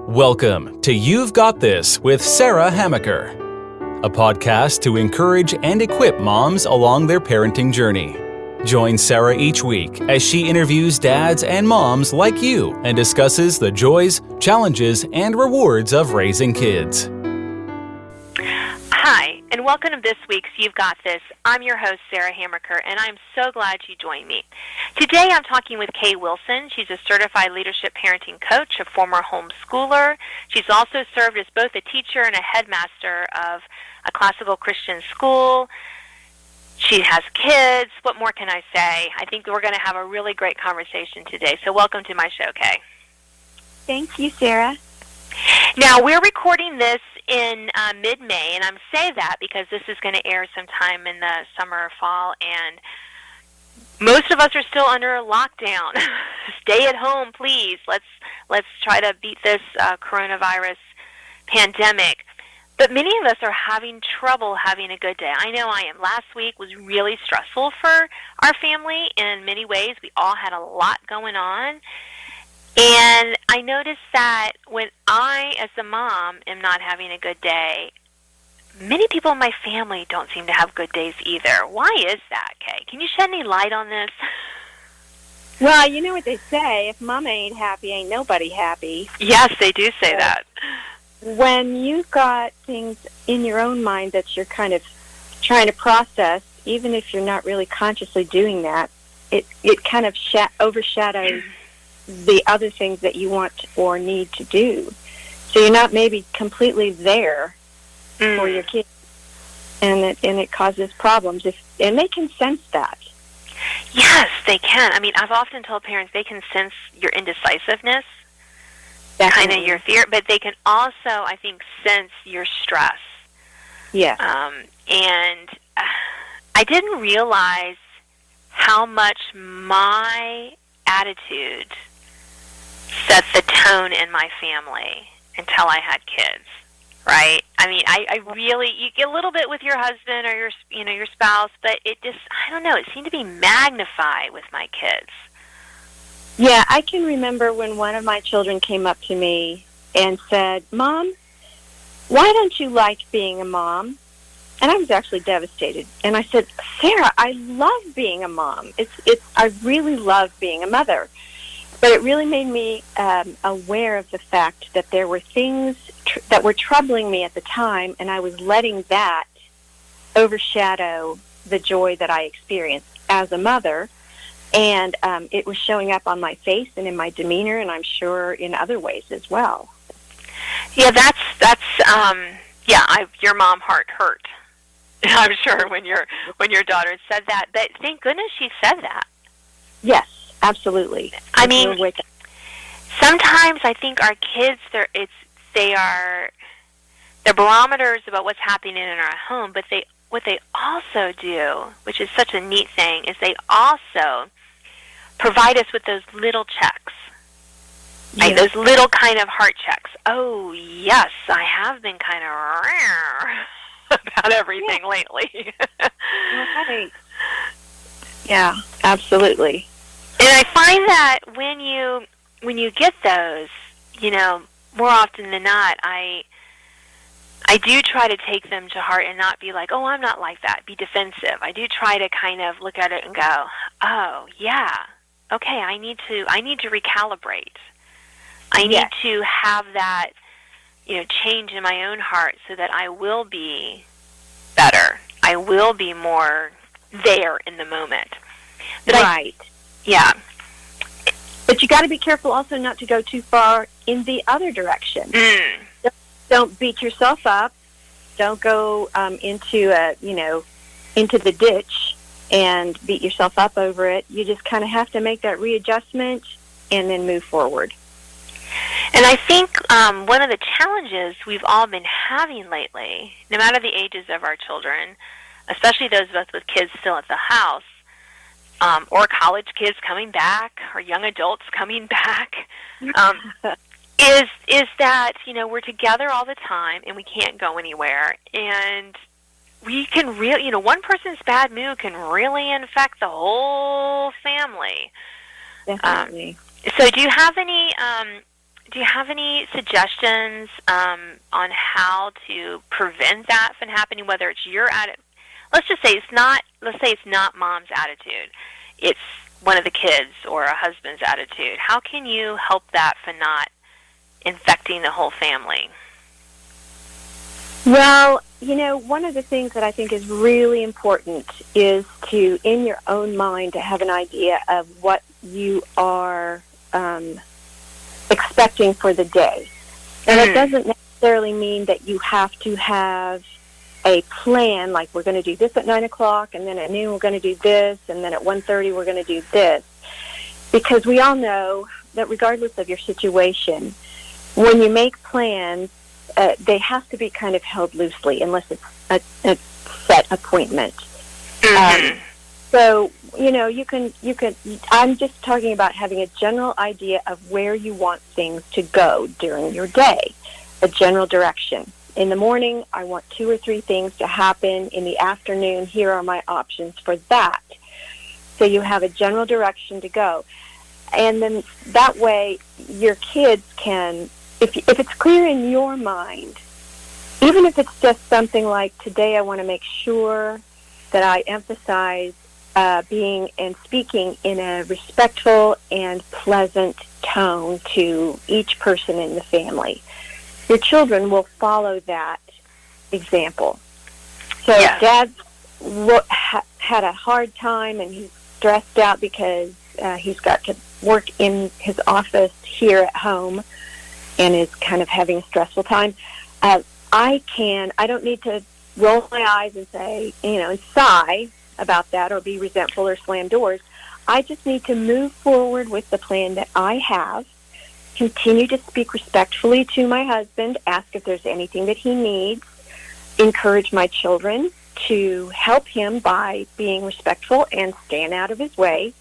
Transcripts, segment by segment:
Welcome to You've Got This with Sarah Hamaker, a podcast to encourage and equip moms along their parenting journey. Join Sarah each week as she interviews dads and moms like you and discusses the joys, challenges, and rewards of raising kids. Hi, and welcome to this week's You've Got This. I'm your host, Sarah Hamaker, and I'm so glad you joined me. Today I'm talking with Kay Wilson. She's a certified leadership parenting coach, a former homeschooler. She's also served as both a teacher and a headmaster of a classical Christian school. She has kids. What more can I say? I think we're going to have a really great conversation today. So welcome to my show, Kay. Thank you, Sarah. Now, we're recording this in mid-May, and I'm saying that because this is going to air sometime in the summer or fall, and most of us are still under a lockdown. Stay at home, please. Let's try to beat this coronavirus pandemic. But many of us are having trouble having a good day. I know I am. Last week was really stressful for our family in many ways. We all had a lot going on. And I noticed that when I, as a mom, am not having a good day, many people in my family don't seem to have good days either. Why is that, Kay? Can you shed any light on this? Well, you know what they say, if mama ain't happy, ain't nobody happy. Yes, they do say that. When you've got things in your own mind that you're kind of trying to process, even if you're not really consciously doing that, it kind of overshadows the other things that you want or need to do. So you're not maybe completely there for your kids, and it causes problems. And they can sense that. Yes, they can. I mean, I've often told parents they can sense your indecisiveness, kind of your fear, but they can also, I think, sense your stress. Yeah. And I didn't realize how much my attitude set the tone in my family until I had kids, right? I mean, I really, you get a little bit with your husband or your spouse, but it just, I don't know, it seemed to be magnified with my kids. Yeah, I can remember when one of my children came up to me and said, "Mom, why don't you like being a mom?" And I was actually devastated. And I said, "Sarah, I love being a mom. I really love being a mother." But it really made me aware of the fact that there were things that were troubling me at the time, and I was letting that overshadow the joy that I experienced as a mother. And it was showing up on my face and in my demeanor, and I'm sure in other ways as well. Yeah, your mom heart hurt. I'm sure when your daughter said that. But thank goodness she said that. Yes. Absolutely. I mean, sometimes I think our kids, they're barometers about what's happening in our home, but what they also do, which is such a neat thing, is they also provide us with those little checks, right? Those little kind of heart checks. Oh, yes, I have been kind of rare about everything lately. Right. Yeah, absolutely. And I find that when you get those, more often than not, I do try to take them to heart and not be like, "Oh, I'm not like that," be defensive. I do try to kind of look at it and go, "Oh, yeah, okay, I need to recalibrate. I need to have that, change in my own heart so that I will be better. I will be more there in the moment." But right. Yeah. But you got to be careful also not to go too far in the other direction. Don't beat yourself up. Don't go into the ditch and beat yourself up over it. You just kind of have to make that readjustment and then move forward. And I think one of the challenges we've all been having lately, no matter the ages of our children, especially those of us with kids still at the house, or college kids coming back, or young adults coming back, is that, we're together all the time and we can't go anywhere. And we can really, one person's bad mood can really infect the whole family. Definitely. So do you have any do you have any suggestions on how to prevent that from happening? Whether it's your attitude, let's say it's not mom's attitude, it's one of the kids or a husband's attitude. How can you help that from not infecting the whole family? Well, one of the things that I think is really important is to, in your own mind, to have an idea of what you are expecting for the day. And it doesn't necessarily mean that you have to have a plan, like we're going to do this at 9 o'clock, and then at noon we're going to do this, and then at 1:30 we're going to do this. Because we all know that regardless of your situation, when you make plans, they have to be kind of held loosely unless it's a set appointment. So, you can, I'm just talking about having a general idea of where you want things to go during your day, a general direction. In the morning, I want 2 or 3 things to happen. In the afternoon, here are my options for that. So you have a general direction to go. And then that way, your kids can, if it's clear in your mind, even if it's just something like, today I want to make sure that I emphasize being and speaking in a respectful and pleasant tone to each person in the family. Your children will follow that example. So Dad had a hard time, and he's stressed out because he's got to work in his office here at home and is kind of having a stressful time. I don't need to roll my eyes and say, and sigh about that or be resentful or slam doors. I just need to move forward with the plan that I have, continue to speak respectfully to my husband, ask if there's anything that he needs, encourage my children to help him by being respectful and staying out of his way,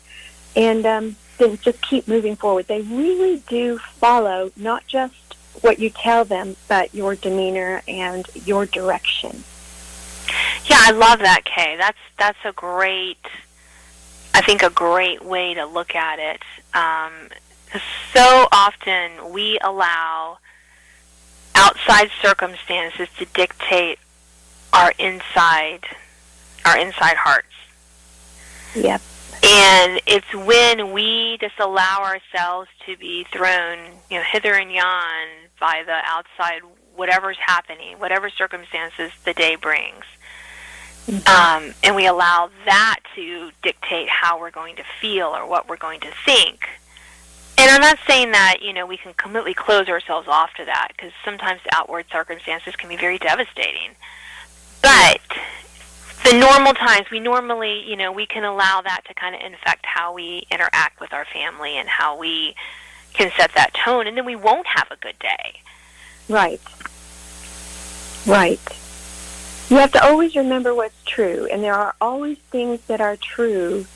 and then just keep moving forward. They really do follow not just what you tell them, but your demeanor and your direction. Yeah, I love that, Kay. That's a great way to look at it. So often we allow outside circumstances to dictate our inside hearts. Yep. And it's when we just allow ourselves to be thrown, hither and yon by the outside, whatever's happening, whatever circumstances the day brings. Mm-hmm. And we allow that to dictate how we're going to feel or what we're going to think. And I'm not saying that, we can completely close ourselves off to that, because sometimes the outward circumstances can be very devastating. But the normal times, we normally, we can allow that to kind of infect how we interact with our family and how we can set that tone, and then we won't have a good day. Right. You have to always remember what's true, and there are always things that are true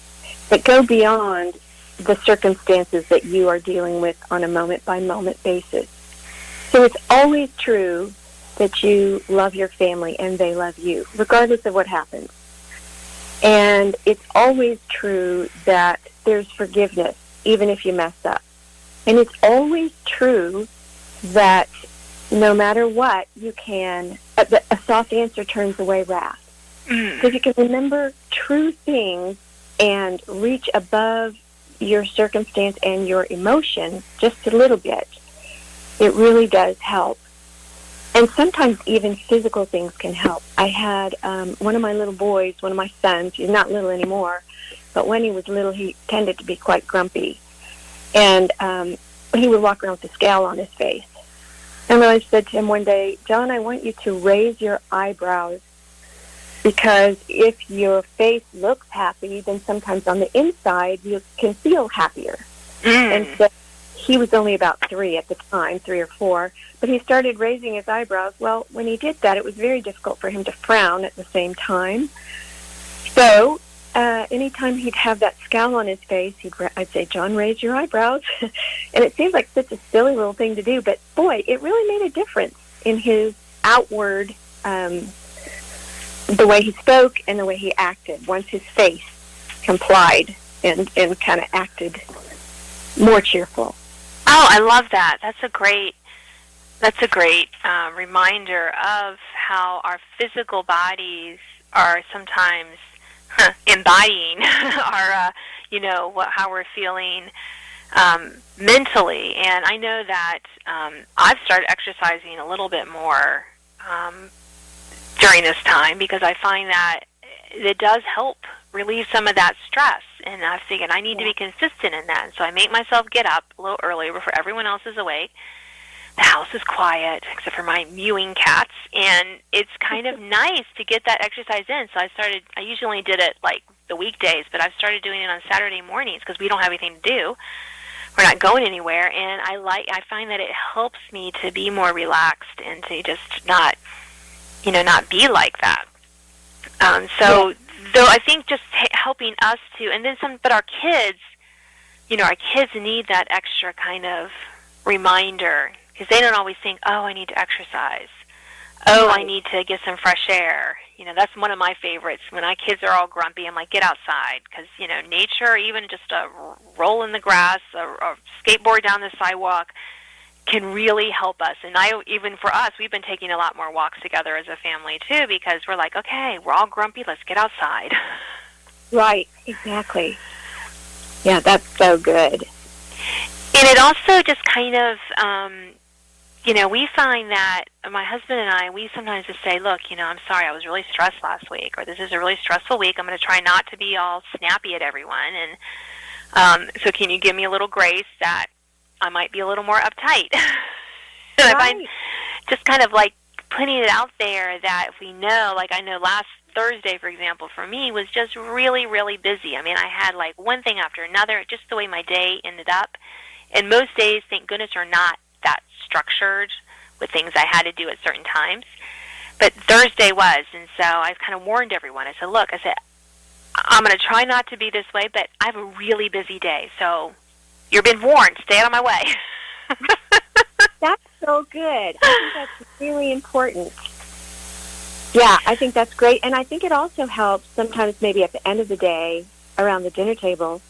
that go beyond the circumstances that you are dealing with on a moment-by-moment basis. So it's always true that you love your family and they love you, regardless of what happens. And it's always true that there's forgiveness, even if you mess up. And it's always true that no matter what, you can, a soft answer turns away wrath. So if you can remember true things and reach above your circumstance and your emotion just a little bit, it really does help. And sometimes even physical things can help. I had one of my little boys, one of my sons, he's not little anymore, but when he was little, he tended to be quite grumpy. And he would walk around with a scowl on his face. And I said to him one day, John, I want you to raise your eyebrows, because if your face looks happy, then sometimes on the inside you can feel happier. And so he was only about 3 at the time, 3 or 4, but he started raising his eyebrows. Well, when he did that, it was very difficult for him to frown at the same time. So anytime he'd have that scowl on his face, I'd say, John, raise your eyebrows. And it seems like such a silly little thing to do, but boy, it really made a difference in his outward, the way he spoke and the way he acted once his face complied and kind of acted more cheerful. Oh, I love that. That's a great reminder of how our physical bodies are sometimes embodying our, how we're feeling mentally. And I know that I've started exercising a little bit more during this time because I find that it does help relieve some of that stress. And I figured I need to be consistent in that. And so I make myself get up a little earlier before everyone else is awake. The house is quiet, except for my mewing cats, and it's kind of nice to get that exercise in. So I usually did it like the weekdays, but I've started doing it on Saturday mornings because we don't have anything to do. We're not going anywhere, and I find that it helps me to be more relaxed and to just not be like that. Though I think just helping us to, and then but our kids need that extra kind of reminder. Because they don't always think, oh, I need to exercise. Oh, right. I need to get some fresh air. That's one of my favorites. When my kids are all grumpy, I'm like, get outside. Because, nature, even just a roll in the grass, a skateboard down the sidewalk, can really help us. And even for us, we've been taking a lot more walks together as a family, too, because we're like, okay, we're all grumpy, let's get outside. Right, exactly. Yeah, that's so good. And it also just kind of... we find that my husband and I, we sometimes just say, look, I'm sorry, I was really stressed last week, or this is a really stressful week. I'm going to try not to be all snappy at everyone. And so can you give me a little grace that I might be a little more uptight? And I find just kind of like putting it out there that if we know, like I know last Thursday, for example, for me was just really, really busy. I mean, I had like one thing after another, just the way my day ended up. And most days, thank goodness, are not that structured with things I had to do at certain times. But Thursday was, and so I kind of warned everyone. I said, I'm going to try not to be this way, but I have a really busy day, so you've been warned. Stay out of my way. That's so good. I think that's really important. Yeah, I think that's great. And I think it also helps sometimes maybe at the end of the day around the dinner table,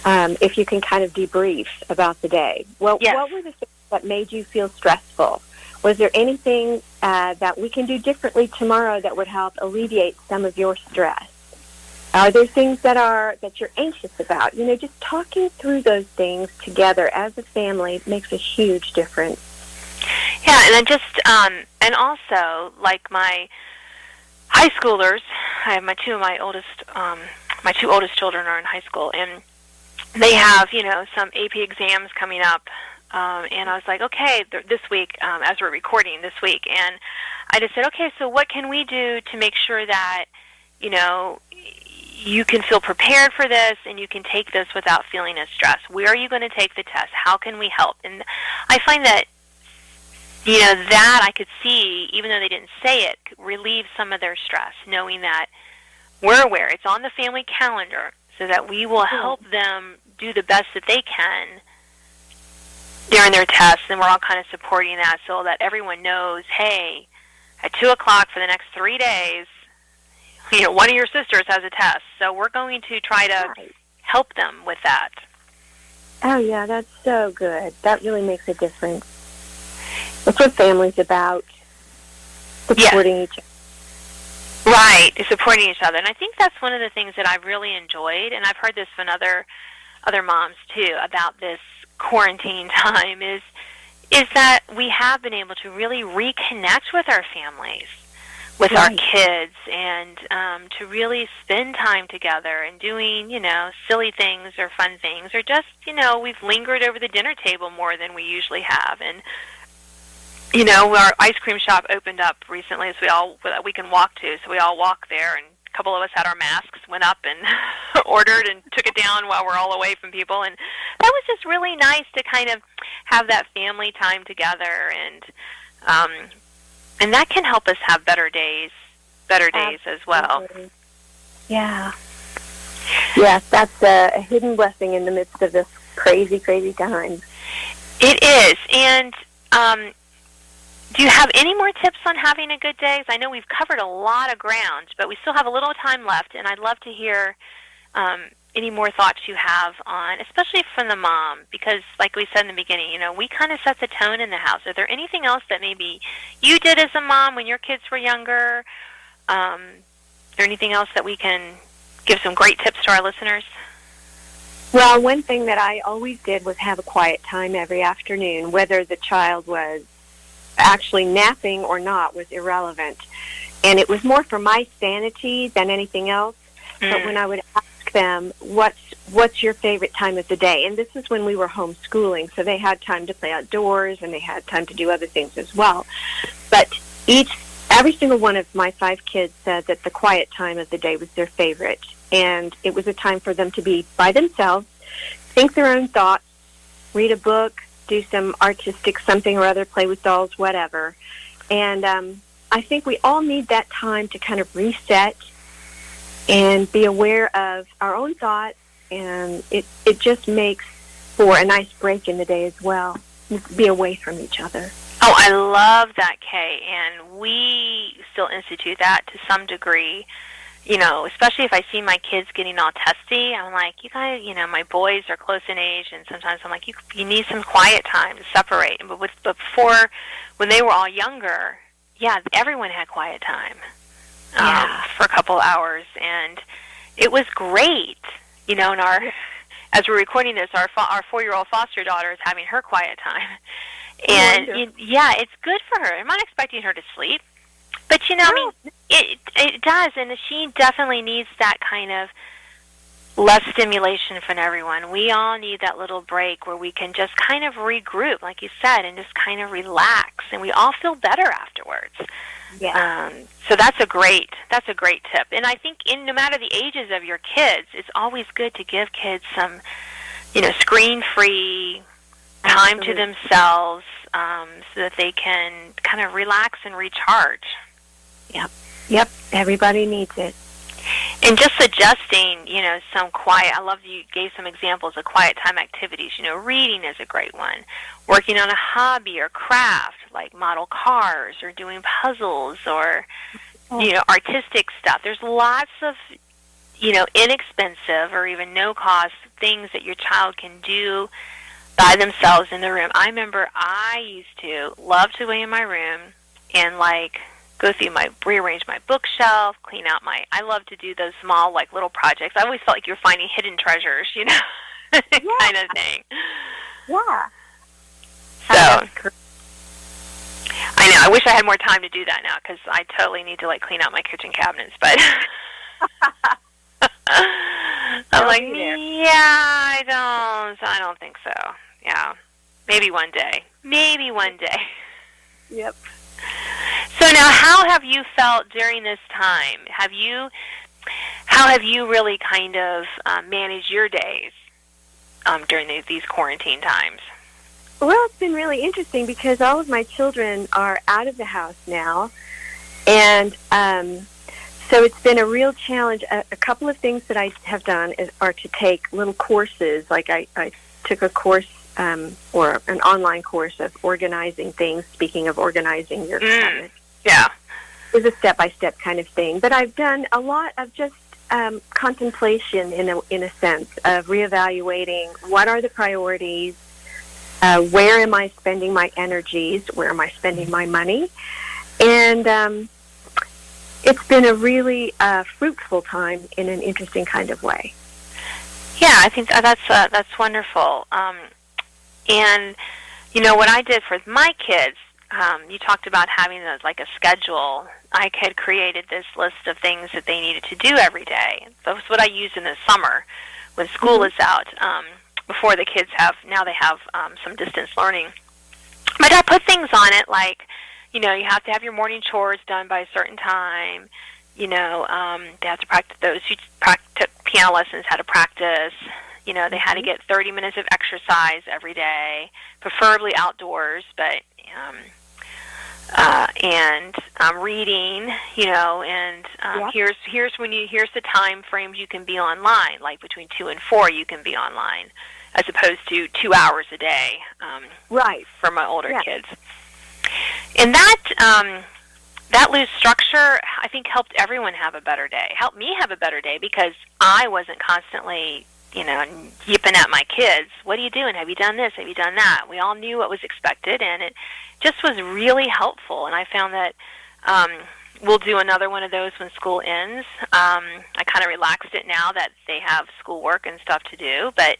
if you can kind of debrief about the day. Well, yes. What were the things that made you feel stressful? Was there anything that we can do differently tomorrow that would help alleviate some of your stress? Are there things that you're anxious about? Just talking through those things together as a family makes a huge difference. Yeah, and then just and also like my high schoolers, I have my two oldest children are in high school, and they have some AP exams coming up. And I was like, okay, this week, as we're recording this week, and I just said, okay, so what can we do to make sure that, you can feel prepared for this and you can take this without feeling as stressed? Where are you going to take the test? How can we help? And I find that, that I could see, even though they didn't say it, relieve some of their stress, knowing that we're aware. It's on the family calendar so that we will help them do the best that they can during their tests, and we're all kind of supporting that so that everyone knows, hey, at 2 o'clock for the next 3 days, one of your sisters has a test. So we're going to try to help them with that. Oh, yeah, that's so good. That really makes a difference. That's what family's about, supporting each other. Right, supporting each other. And I think that's one of the things that I've really enjoyed, and I've heard this from other moms, too, about this quarantine time, is that we have been able to really reconnect with our families, with our kids, and to really spend time together and doing, silly things or fun things, or just, we've lingered over the dinner table more than we usually have. And, our ice cream shop opened up recently, so we can walk to, so we all walk there, and a couple of us had our masks, went up and ordered and took it down while we're all away from people. And that was just really nice to kind of have that family time together, and that can help us have better days as well. Yeah. Yes, that's a hidden blessing in the midst of this crazy, crazy time. It is. And do you have any more tips on having a good day? I know we've covered a lot of ground, but we still have a little time left, and I'd love to hear any more thoughts you have on, especially from the mom, because like we said in the beginning, you know, we kind of set the tone in the house. Is there anything else that maybe you did as a mom when your kids were younger? Or anything else that we can give some great tips to our listeners? Well, one thing that I always did was have a quiet time every afternoon. Whether the child was actually napping or not was irrelevant. And it was more for my sanity than anything else. But when I would ask them, what's your favorite time of the day? And this is when we were homeschooling, so they had time to play outdoors and they had time to do other things as well. But every single one of my 5 kids said that the quiet time of the day was their favorite. And it was a time for them to be by themselves, think their own thoughts, read a book, do some artistic something or other, play with dolls, whatever. And I think we all need that time to kind of reset and be aware of our own thoughts, and it just makes for a nice break in the day as well. Be away from each other. Oh, I love that, Kay, and we still institute that to some degree. You know, especially if I see my kids getting all testy, I'm like, you guys, you know, my boys are close in age, and sometimes I'm like, you need some quiet time to separate. But before, when they were all younger, yeah, everyone had quiet time. For a couple hours, and it was great. You know, as we're recording this, our 4-year-old foster daughter is having her quiet time, and it's good for her. I'm not expecting her to sleep, but you know, I mean, it does, and she definitely needs that kind of less stimulation from everyone. We all need that little break where we can just kind of regroup, like you said, and just kind of relax, and we all feel better afterwards. Yeah. So that's a great tip. And I think no matter the ages of your kids, it's always good to give kids some, you know, screen-free time to themselves, so that they can kind of relax and recharge. Yep. Everybody needs it. And just suggesting, you know, some quiet, I love you gave some examples of quiet time activities. You know, reading is a great one. Working on a hobby or craft, like model cars or doing puzzles or, you know, artistic stuff. There's lots of, you know, inexpensive or even no-cost things that your child can do by themselves in the room. I remember I used to love to be in my room and, like, go through rearrange my bookshelf, clean out I love to do those small, like, little projects. I always felt like you were finding hidden treasures, you know, kind of thing. Yeah. So, I know, I wish I had more time to do that now, because I totally need to, like, clean out my kitchen cabinets, but I'm like, I don't think so. Yeah. Maybe one day. Yep. So now, how have you felt during this time? How have you really kind of managed your days during these quarantine times? Well, it's been really interesting because all of my children are out of the house now, and so it's been a real challenge. A couple of things that I have done are to take little courses. Like I took a course or an online course of organizing things. Speaking of organizing your cabinet. Yeah. It was a step-by-step kind of thing. But I've done a lot of just contemplation in a sense of reevaluating what are the priorities, where am I spending my energies, where am I spending my money, and it's been a really fruitful time in an interesting kind of way. Yeah, I think that's wonderful. And you know what I did for my kids. You talked about having like a schedule. I had created this list of things that they needed to do every day. That's what I used in the summer when school is out. Before the kids have some distance learning. But I put things on it like, you know, you have to have your morning chores done by a certain time. You know, they have to practice. Those who took piano lessons had to practice. You know, they had to get 30 minutes of exercise every day, preferably outdoors, but and reading, you know, and here's the time frames you can be online, like between 2 and 4 you can be online, as opposed to 2 hours a day. Right. For my older kids, and that loose structure, I think, helped everyone have a better day. Helped me have a better day because I wasn't constantly and yipping at my kids. What are you doing? Have you done this? Have you done that? We all knew what was expected, and it just was really helpful. And I found that we'll do another one of those when school ends. I kind of relaxed it now that they have schoolwork and stuff to do, but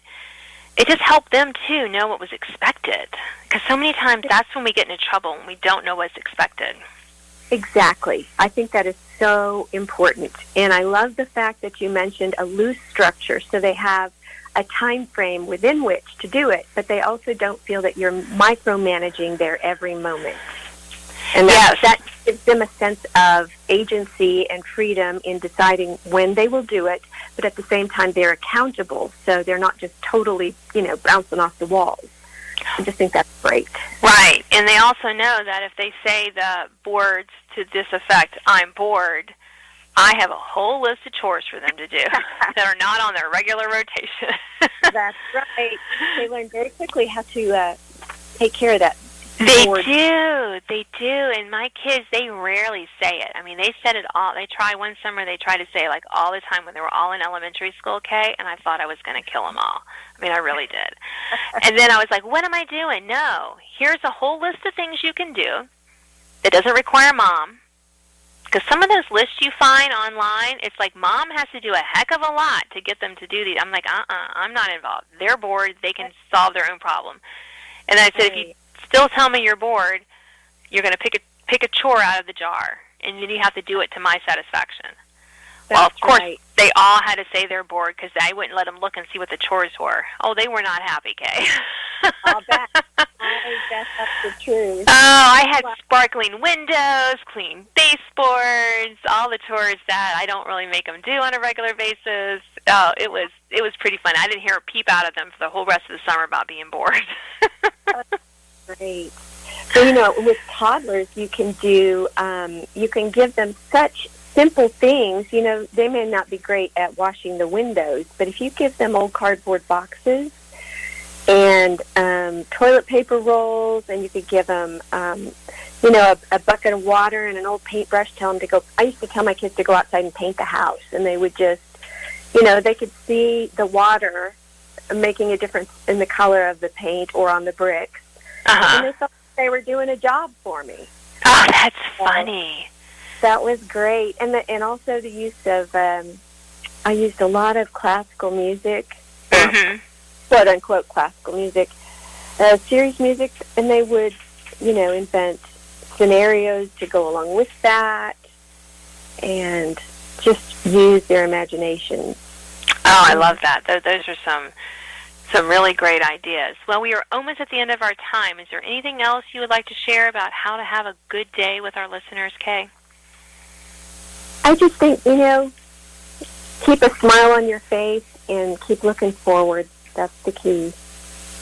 it just helped them, too, know what was expected. Because so many times that's when we get into trouble, when we don't know what's expected. Exactly. I think that is so important. And I love the fact that you mentioned a loose structure, so they have a time frame within which to do it, but they also don't feel that you're micromanaging their every moment. And that gives them a sense of agency and freedom in deciding when they will do it, but at the same time they're accountable, so they're not just totally, bouncing off the walls. I just think that's great. Right. And they also know that if they say the words to this effect, I'm bored, I have a whole list of chores for them to do that are not on their regular rotation. That's right. They learn very quickly how to take care of that. They do. And my kids, they rarely say it. I mean, they said it all. They tried one summer, they tried to say it all the time when they were all in elementary school, Kay, and I thought I was going to kill them all. I mean, I really did. And then I was like, what am I doing? No. Here's a whole list of things you can do that doesn't require Mom. Because some of those lists you find online, it's like Mom has to do a heck of a lot to get them to do these. I'm like, I'm not involved. They're bored. They can solve their own problem. And then I said, if you still tell me you're bored, you're going to pick a chore out of the jar, and then you have to do it to my sasatisfaction. Well, of course, they all had to say they're bored because I wouldn't let them look and see what the chores were. Oh, they were not happy, Kay. I'll bet. I guess that's the truth. Oh, I had sparkling windows, clean baseboards, all the chores that I don't really make them do on a regular basis. Oh, it was pretty fun. I didn't hear a peep out of them for the whole rest of the summer about being bored. Great. So, with toddlers, you can do, you can give them such simple things. They may not be great at washing the windows, but if you give them old cardboard boxes and toilet paper rolls, and you could give them, a bucket of water and an old paintbrush, tell them to go. I used to tell my kids to go outside and paint the house, and they would just, they could see the water making a difference in the color of the paint or on the bricks. Uh-huh. And they thought they were doing a job for me. Oh, that's funny. That was great. And also the use of, I used a lot of classical music, quote-unquote classical music, series music, and they would, invent scenarios to go along with that and just use their imaginations. Oh, I love that. Those are some really great ideas. Well, we are almost at the end of our time. Is there anything else you would like to share about how to have a good day with our listeners, Kay? I just think, keep a smile on your face and keep looking forward. That's the key.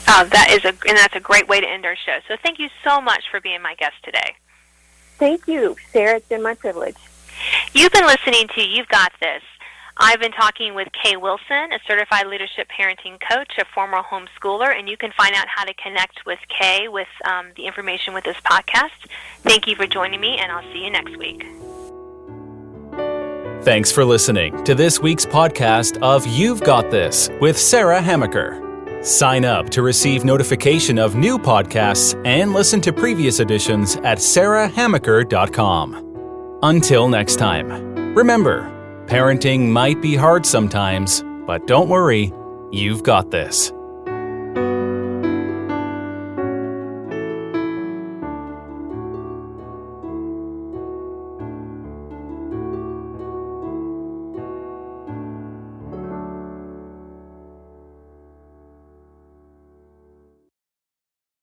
Oh, that's a great way to end our show. So thank you so much for being my guest today. Thank you, Sarah. It's been my privilege. You've been listening to You've Got This. I've been talking with Kay Wilson, a certified leadership parenting coach, a former homeschooler, and you can find out how to connect with Kay with the information with this podcast. Thank you for joining me, and I'll see you next week. Thanks for listening to this week's podcast of You've Got This with Sarah Hamaker. Sign up to receive notification of new podcasts and listen to previous editions at sarahhamaker.com. Until next time, remember, parenting might be hard sometimes, but don't worry, you've got this.